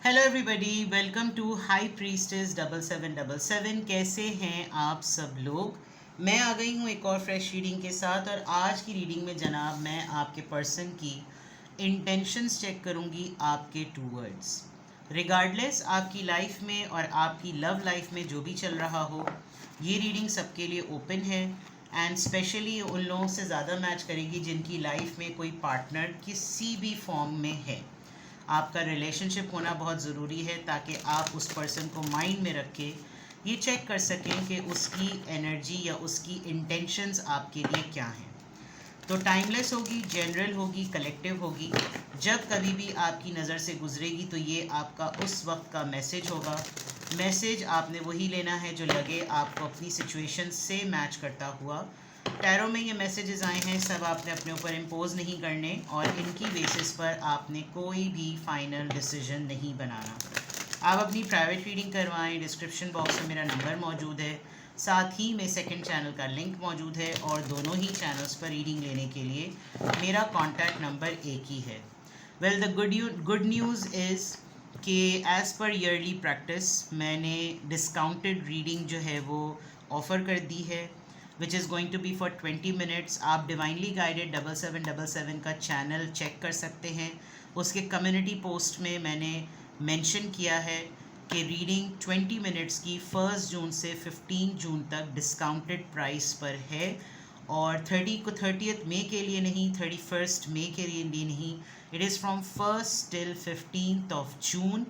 Hello everybody, welcome to high priestess 7777। कैसे हैं आप सब लोग। मैं आ गई हूँ एक और फ्रेश रीडिंग के साथ। और आज की रीडिंग में जनाब मैं आपके पर्सन की इंटेंशंस चेक करूँगी आपके टूवर्ड्स। रिगार्डलेस आपकी लाइफ में और आपकी लव लाइफ में जो भी चल रहा हो, ये रीडिंग सबके लिए ओपन है। एंड स्पेशली उन लोगों से ज़्यादा मैच करेगी जिनकी लाइफ में कोई पार्टनर किसी भी फॉर्म में है। आपका रिलेशनशिप होना बहुत ज़रूरी है ताकि आप उस पर्सन को माइंड में रख के ये चेक कर सकें कि उसकी एनर्जी या उसकी इंटेंशंस आपके लिए क्या हैं। तो टाइमलेस होगी, जनरल होगी, कलेक्टिव होगी। जब कभी भी आपकी नज़र से गुजरेगी तो ये आपका उस वक्त का मैसेज होगा। मैसेज आपने वही लेना है जो लगे आपको अपनी सिचुएशन से मैच करता हुआ। टैरो में ये मैसेजेस आए हैं, सब आपने अपने ऊपर इम्पोज नहीं करने और इनकी बेसिस पर आपने कोई भी फाइनल डिसीजन नहीं बनाना। आप अपनी प्राइवेट रीडिंग करवाएं। डिस्क्रिप्शन बॉक्स में मेरा नंबर मौजूद है, साथ ही में सेकंड चैनल का लिंक मौजूद है और दोनों ही चैनल्स पर रीडिंग लेने के लिए मेरा कॉन्टैक्ट नंबर एक ही है। Well, the good news is कि एज़ पर ईयरली प्रैक्टिस मैंने डिस्काउंटेड रीडिंग जो है वो ऑफ़र कर दी है, which is going to be for 20 minutes. आप डिवाइनली गाइडेड 7777 का चैनल चेक कर सकते हैं। उसके कम्युनिटी पोस्ट में मैंने मेंशन किया है कि रीडिंग 20 मिनट्स की 1 जून से 15 जून तक डिस्काउंटेड प्राइस पर है। और 30th मई के लिए नहीं, 31 मई के लिए नहीं, it is from 1 till 15 June.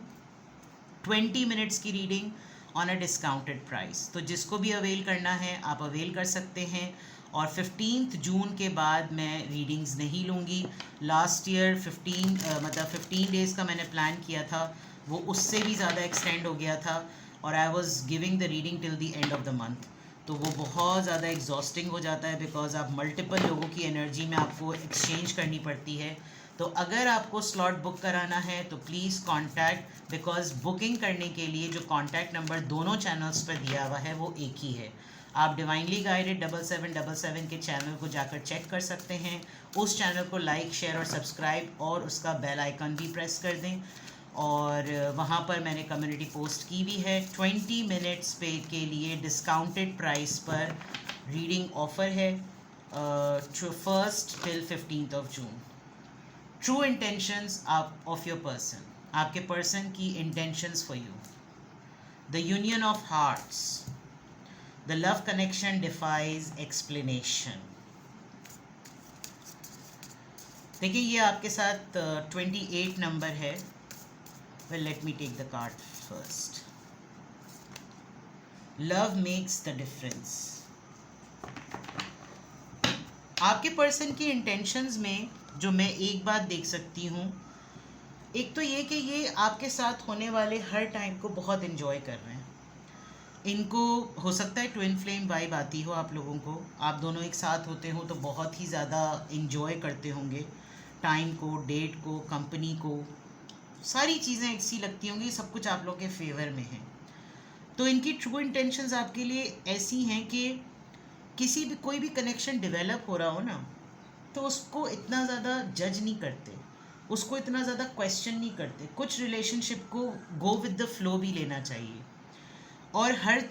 20 minutes की reading on a discounted price. तो जिसको भी अवेल करना है आप अवेल कर सकते हैं। और 15 जून के बाद मैं रीडिंग्स नहीं लूँगी। लास्ट ईयर 15 डेज़ का मैंने प्लान किया था, वो उससे भी ज़्यादा एक्सटेंड हो गया था और I was giving the reading till the end of the month. तो वो बहुत ज़्यादा एग्जॉस्टिंग हो जाता है बिकॉज आप मल्टीपल लोगों की एनर्जी में आपको एक्सचेंज करनी पड़ती है। तो अगर आपको स्लॉट बुक कराना है तो प्लीज़ कांटेक्ट, बिकॉज बुकिंग करने के लिए जो कांटेक्ट नंबर दोनों चैनल्स पर दिया हुआ है वो एक ही है। आप डिवाइनली गाइडेड 7777 के चैनल को जाकर चेक कर सकते हैं। उस चैनल को लाइक, शेयर और सब्सक्राइब और उसका बेल आइकन भी प्रेस कर दें। और वहाँ पर मैंने कम्युनिटी पोस्ट की भी है। 20 मिनट्स पे के लिए डिस्काउंटेड प्राइस पर रीडिंग ऑफ़र है 1 till 15 June. True intentions of your person, आपके पर्सन की intentions for you. The union of hearts, the love connection defies explanation. देखिए ये आपके साथ 28 नंबर है। Well, let me take the card first. Love makes the difference. आपके person की इंटेंशंस में जो मैं एक बात देख सकती हूँ, एक तो ये कि ये आपके साथ होने वाले हर टाइम को बहुत इन्जॉय कर रहे हैं। इनको हो सकता है ट्विन फ्लेम वाइब आती हो आप लोगों को, आप दोनों एक साथ होते हो तो बहुत ही ज़्यादा इन्जॉय करते होंगे टाइम को, डेट को, कंपनी को, सारी चीज़ें ऐसी लगती होंगी, सब कुछ आप लोग के फेवर में है। तो इनकी ट्रू इंटेंशंस आपके लिए ऐसी हैं कि किसी भी कोई भी कनेक्शन डेवलप हो रहा हो ना, तो उसको इतना ज़्यादा जज नहीं करते, उसको इतना ज़्यादा क्वेश्चन नहीं करते। कुछ रिलेशनशिप को गो विद द फ्लो भी लेना चाहिए। और हर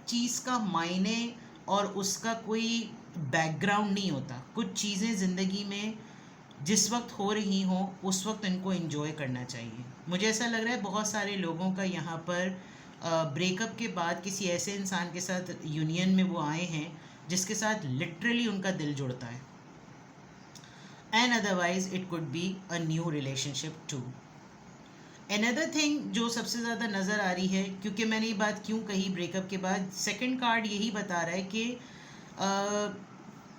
चीज़ का मायने और उसका कोई बैकग्राउंड नहीं होता। कुछ चीज़ें ज़िंदगी में जिस वक्त हो रही हों उस वक्त इनको एंजॉय करना चाहिए। मुझे ऐसा लग रहा है बहुत सारे लोगों का यहाँ पर ब्रेकअप के बाद किसी ऐसे इंसान के साथ यूनियन में वो आए हैं जिसके साथ लिटरली उनका दिल जुड़ता है। And otherwise it could be a new relationship too. Another thing जो सबसे ज़्यादा नज़र आ रही है, क्योंकि मैंने ये बात क्यों कही ब्रेकअप के बाद, सेकंड कार्ड यही बता रहा है कि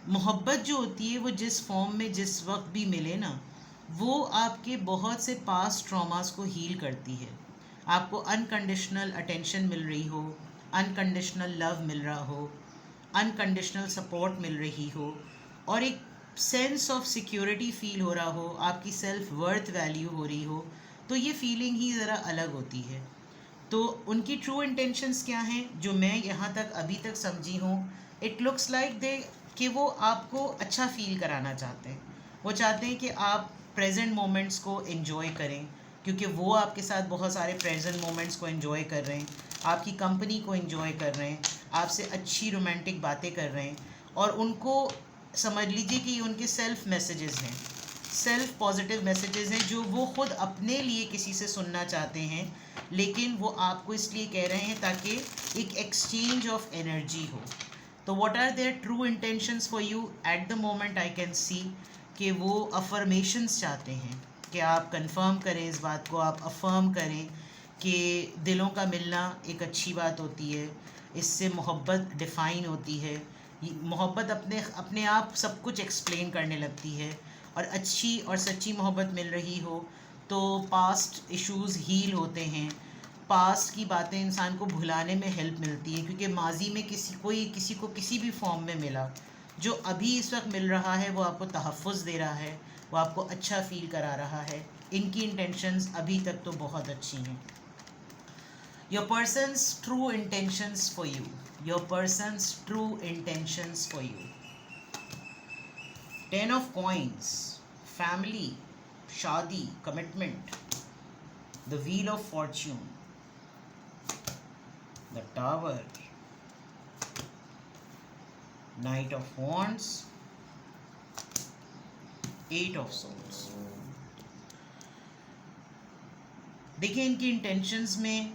मोहब्बत जो होती है वो जिस फॉर्म में जिस वक्त भी मिले ना, वो आपके बहुत से पास्ट ट्रॉमास को हील करती है। आपको अनकंडीशनल अटेंशन मिल रही हो, अनकंडीशनल लव मिल रहा हो, अनकंडीशनल सपोर्ट मिल रही हो और एक सेंस ऑफ सिक्योरिटी फील हो रहा हो, आपकी सेल्फ वर्थ वैल्यू हो रही हो, तो ये फीलिंग ही ज़रा अलग होती है। तो उनकी ट्रू इंटेंशंस क्या हैं जो मैं यहाँ तक अभी तक समझी हूँ, इट लुक्स लाइक दे कि वो आपको अच्छा फील कराना चाहते हैं। वो चाहते हैं कि आप प्रेजेंट मोमेंट्स को एंजॉय करें, क्योंकि वो आपके साथ बहुत सारे प्रेजेंट मोमेंट्स को एंजॉय कर रहे हैं, आपकी कंपनी को एंजॉय कर रहे हैं, आपसे अच्छी रोमांटिक बातें कर रहे हैं, और उनको समझ लीजिए कि उनके सेल्फ मैसेजेस हैं, सेल्फ पॉजिटिव मैसेजेस हैं जो वो खुद अपने लिए किसी से सुनना चाहते हैं, लेकिन वो आपको इसलिए कह रहे हैं ताकि एक एक्सचेंज ऑफ एनर्जी हो। तो what are their true intentions for you at the moment? I can see कि वो अफर्मेशंस चाहते हैं कि आप कंफर्म करें इस बात को, आप अफर्म करें कि दिलों का मिलना एक अच्छी बात होती है, इससे मोहब्बत डिफ़ाइन होती है, मोहब्बत अपने अपने आप सब कुछ एक्सप्लेन करने लगती है, और अच्छी और सच्ची मोहब्बत मिल रही हो तो पास्ट इश्यूज़ हील होते हैं, पास्ट की बातें इंसान को भुलाने में हेल्प मिलती है, क्योंकि माजी में किसी को किसी भी फॉर्म में मिला, जो अभी इस वक्त मिल रहा है वो आपको तहफ़्फ़ुज़ दे रहा है, वो आपको अच्छा फ़ील करा रहा है। इनकी इंटेंशंस अभी तक तो बहुत अच्छी हैं। Your person's true intentions for you, your person's true intentions for you. 10 of coins, family, शादी, commitment, the wheel of fortune, the tower, knight of wands, 8 of souls. देखिए इनकी इंटेंशंस में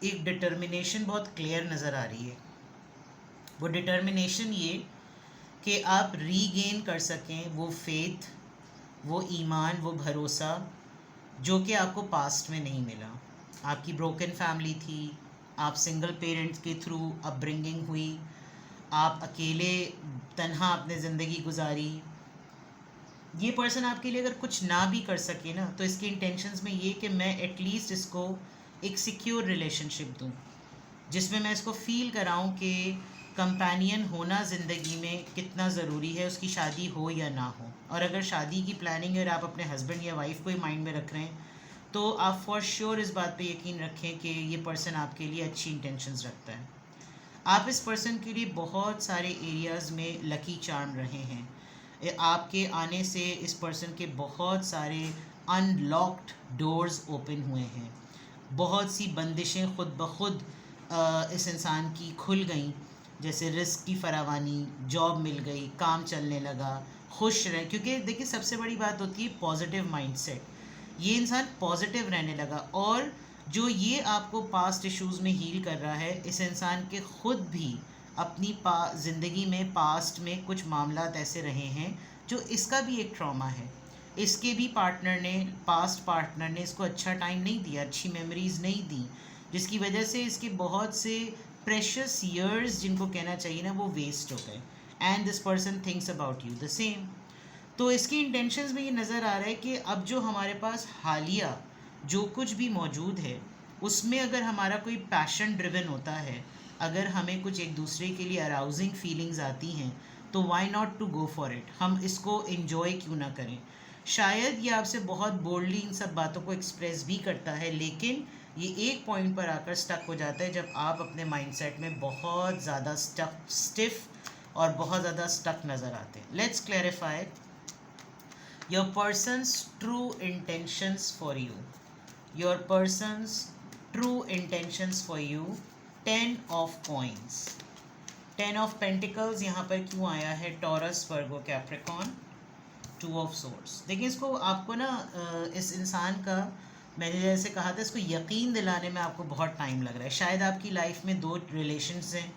एक डिटर्मिनेशन बहुत क्लियर नज़र आ रही है। वो डिटर्मिनेशन ये कि आप रीगेन कर सकें वो फेथ, वो ईमान, वो भरोसा जो कि आपको पास्ट में नहीं मिला। आपकी ब्रोकन फैमिली थी, आप सिंगल पेरेंट्स के थ्रू अपब्रिंगिंग हुई, आप अकेले तन्हा अपने ज़िंदगी गुजारी। ये पर्सन आपके लिए अगर कुछ ना भी कर सके ना, तो इसके इंटेंशंस में ये कि मैं एटलीस्ट इसको एक सिक्योर रिलेशनशिप दूँ, जिसमें मैं इसको फ़ील कराऊँ कि कंपेनियन होना ज़िंदगी में कितना ज़रूरी है, उसकी शादी हो या ना हो। और अगर शादी की प्लानिंग है और आप अपने हस्बैंड या वाइफ को ही माइंड में रख रहे हैं, तो आप फॉर श्योर इस बात पे यकीन रखें कि ये पर्सन आपके लिए अच्छी इंटेंशंस रखता है। आप इस पर्सन के लिए बहुत सारे एरियाज़ में लकी चार्म रहे हैं। आपके आने से इस पर्सन के बहुत सारे अनलॉक्ड डोर्स ओपन हुए हैं, बहुत सी बंदिशें खुद ब खुद इस इंसान की खुल गई, जैसे रिस्क की फरावानी, जॉब मिल गई, काम चलने लगा, खुश रहे। क्योंकि देखिए सबसे बड़ी बात होती है पॉजिटिव माइंडसेट। ये इंसान पॉजिटिव रहने लगा, और जो ये आपको पास्ट इश्यूज़ में हील कर रहा है, इस इंसान के ख़ुद भी अपनी ज़िंदगी में पास्ट में कुछ मामलात ऐसे रहे हैं जो इसका भी एक ट्रॉमा है। इसके भी पास्ट पार्टनर ने इसको अच्छा टाइम नहीं दिया, अच्छी मेमोरीज़ नहीं दी, जिसकी वजह से इसके बहुत से प्रेशियस ईयर्स जिनको कहना चाहिए ना, वो वेस्ट हो गए। And this person thinks about you the same. तो इसकी इंटेंशंस में ये नज़र आ रहा है कि अब जो हमारे पास हालिया जो कुछ भी मौजूद है, उसमें अगर हमारा कोई पैशन ड्रिवन होता है, अगर हमें कुछ एक दूसरे के लिए अराउजिंग फीलिंग्स आती हैं, तो why not to go for it, हम इसको इन्जॉय क्यों ना करें। शायद ये आपसे बहुत बोल्डली इन सब बातों को एक्सप्रेस भी करता है, लेकिन ये एक पॉइंट पर आकर स्टक हो जाता है जब आप अपने माइंडसेट में बहुत ज़्यादा स्टिफ और बहुत ज़्यादा स्टक नज़र आते हैं। Let's clarify your person's true intentions for you, your person's true intentions for you. 10 of coins, 10 of pentacles यहाँ पर क्यों आया है? Taurus, Virgo, Capricorn, 2 of swords. देखिए इसको आपको ना इस इंसान का, मैंने जैसे कहा था, इसको यकीन दिलाने में आपको बहुत टाइम लग रहा है। शायद आपकी लाइफ में 2 रिलेशंस हैं,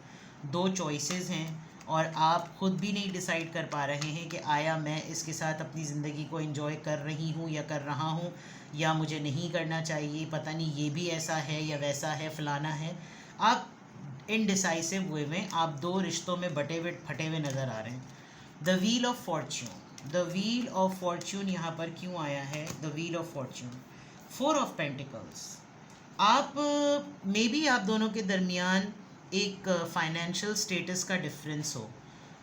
2 चॉइसेस हैं, और आप ख़ुद भी नहीं डिसाइड कर पा रहे हैं कि आया मैं इसके साथ अपनी ज़िंदगी को एंजॉय कर रही हूँ या कर रहा हूँ, या मुझे नहीं करना चाहिए, पता नहीं ये भी ऐसा है या वैसा है, फ़लाना है। आप इनडिसाइसिव वे में, आप 2 रिश्तों में बटे हुए फटे हुए नज़र आ रहे हैं। The wheel of fortune, the wheel of Fortune यहाँ पर क्यों आया है? The wheel of Fortune, 4 of pentacles. आप मे बी आप दोनों के दरमियान एक फाइनेंशियल स्टेटस का डिफरेंस हो,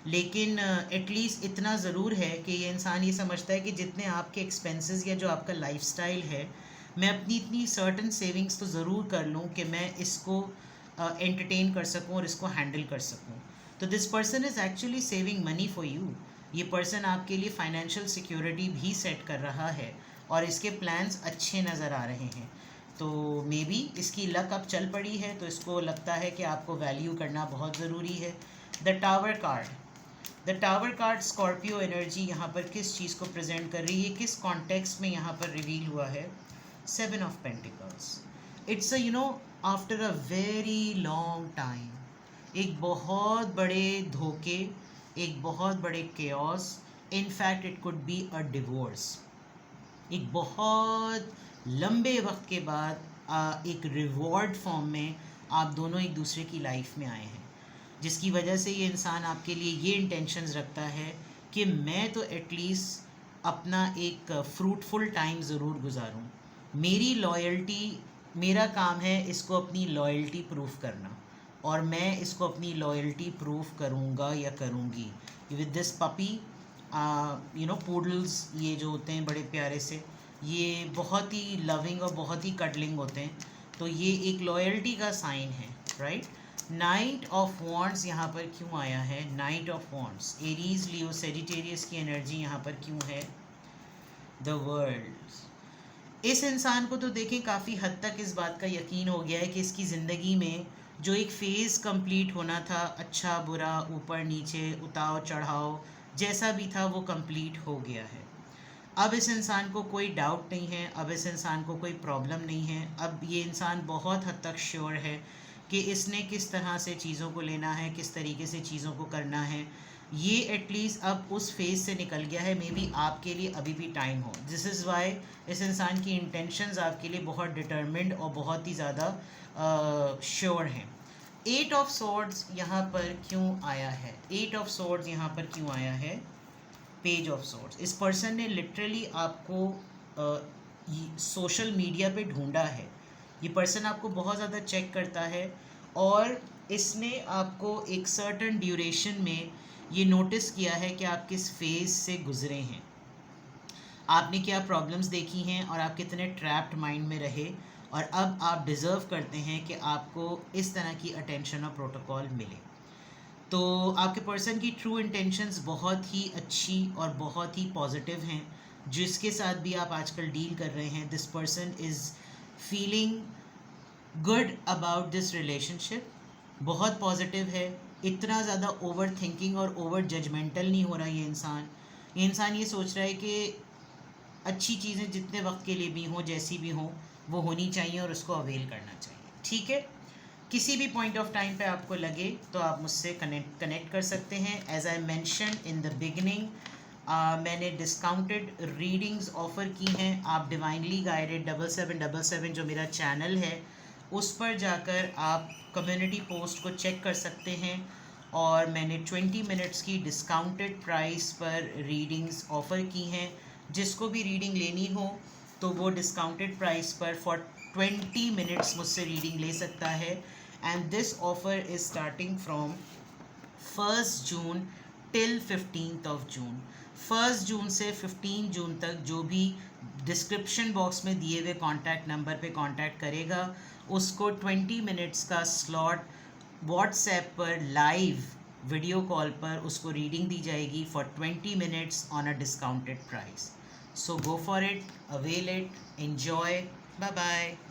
लेकिन एटलीस्ट इतना ज़रूर है कि ये इंसान ये समझता है कि जितने आपके एक्सपेंसेस या जो आपका लाइफस्टाइल है, मैं अपनी इतनी सर्टन सेविंग्स तो ज़रूर कर लूँ कि मैं इसको एंटरटेन कर सकूँ और इसको हैंडल कर सकूँ। तो this person is actually saving money for you. ये पर्सन आपके लिए फाइनेंशियल सिक्योरिटी भी सेट कर रहा है और इसके प्लान्स अच्छे नज़र आ रहे हैं। तो मे बी इसकी लक अब चल पड़ी है, तो इसको लगता है कि आपको वैल्यू करना बहुत ज़रूरी है। The tower card Scorpio energy यहाँ पर किस चीज़ को प्रेजेंट कर रही है, किस कॉन्टेक्स्ट में यहाँ पर रिवील हुआ है? 7 of pentacles. It's after a very long time, एक बहुत बड़े धोखे, एक बहुत बड़े chaos, in fact it could be a divorce. एक बहुत लंबे वक्त के बाद एक रिवॉर्ड फॉर्म में आप दोनों एक दूसरे की लाइफ में आए हैं, जिसकी वजह से ये इंसान आपके लिए ये इंटेंशंस रखता है कि मैं तो एटलीस्ट अपना एक फ्रूटफुल टाइम ज़रूर गुजारूं। मेरी लॉयल्टी, मेरा काम है इसको अपनी लॉयल्टी प्रूफ करना, और मैं इसको अपनी लॉयल्टी प्रूफ करूँगा या करूँगी विद दिस पपी। पूडल्स ये जो होते हैं बड़े प्यारे से, ये बहुत ही लविंग और बहुत ही कडलिंग होते हैं, तो ये एक लॉयल्टी का साइन है, राइट। नाइट ऑफ वॉन्ड्स यहाँ पर क्यों आया है? Night of wands, Aries, Leo, Sagittarius की एनर्जी यहाँ पर क्यों है? The world. इस इंसान को तो देखें काफ़ी हद तक इस बात का यकीन हो गया है कि इसकी ज़िंदगी में जो एक फ़ेज़ कंप्लीट होना था, अच्छा बुरा, ऊपर नीचे, उतार चढ़ाव, जैसा भी था वो कंप्लीट हो गया है। अब इस इंसान को कोई डाउट नहीं है, अब इस इंसान को कोई प्रॉब्लम नहीं है। अब ये इंसान बहुत हद तक श्योर है कि इसने किस तरह से चीज़ों को लेना है, किस तरीके से चीज़ों को करना है। ये एटलीस्ट अब उस फेज़ से निकल गया है। मे बी आपके लिए अभी भी टाइम हो। दिस इज़ वाई इस इंसान की इंटेंशंस आपके लिए बहुत डिटर्मिन्ड और बहुत ही ज़्यादा श्योर हैं। 8 ऑफ सॉर्ड्स यहाँ पर क्यों आया है? 8 ऑफ सॉर्ड्स यहाँ पर क्यों आया है? Page of swords. इस पर्सन ने लिटरली आपको सोशल मीडिया पे ढूंढा है। ये पर्सन आपको बहुत ज़्यादा चेक करता है और इसने आपको एक सर्टन ड्यूरेशन में ये नोटिस किया है कि आप किस फेज़ से गुज़रे हैं, आपने क्या प्रॉब्लम्स देखी हैं और आप कितने ट्रैप्ड माइंड में रहे, और अब आप डिज़र्व करते हैं कि आपको इस तरह की अटेंशन और प्रोटोकॉल मिले। तो आपके पर्सन की ट्रू इंटेंशंस बहुत ही अच्छी और बहुत ही पॉजिटिव हैं। जिसके साथ भी आप आजकल डील कर रहे हैं, this person is feeling good about this relationship, बहुत पॉजिटिव है। इतना ज़्यादा ओवर थिंकिंग और ओवर जजमेंटल नहीं हो रहा ये इंसान ये सोच रहा है कि अच्छी चीज़ें जितने वक्त के लिए भी हों, जैसी भी हों, वो होनी चाहिए और उसको अवेल करना चाहिए। ठीक है, किसी भी पॉइंट ऑफ टाइम पे आपको लगे तो आप मुझसे कनेक्ट कर सकते हैं। As I mention in the beginning, मैंने डिस्काउंटेड रीडिंग्स ऑफ़र की हैं। आप डिवाइनली गाइडेड 7777 जो मेरा चैनल है उस पर जाकर आप कम्युनिटी पोस्ट को चेक कर सकते हैं, और मैंने 20 मिनट्स की डिस्काउंटेड प्राइस पर रीडिंग्स ऑफ़र की हैं। जिसको भी रीडिंग लेनी हो तो वो डिस्काउंटेड प्राइस पर फॉर 20 मिनट्स मुझसे रीडिंग ले सकता है। And this offer is starting from 1 June till 15 of June. 1 जून से 15 जून तक जो भी डिस्क्रिप्शन बॉक्स में दिए हुए कॉन्टैक्ट नंबर पे कॉन्टैक्ट करेगा उसको 20 मिनट्स का स्लॉट व्हाट्सएप पर लाइव वीडियो कॉल पर उसको रीडिंग दी जाएगी for 20 minutes on a discounted price. So go for it, avail it, enjoy. Bye bye.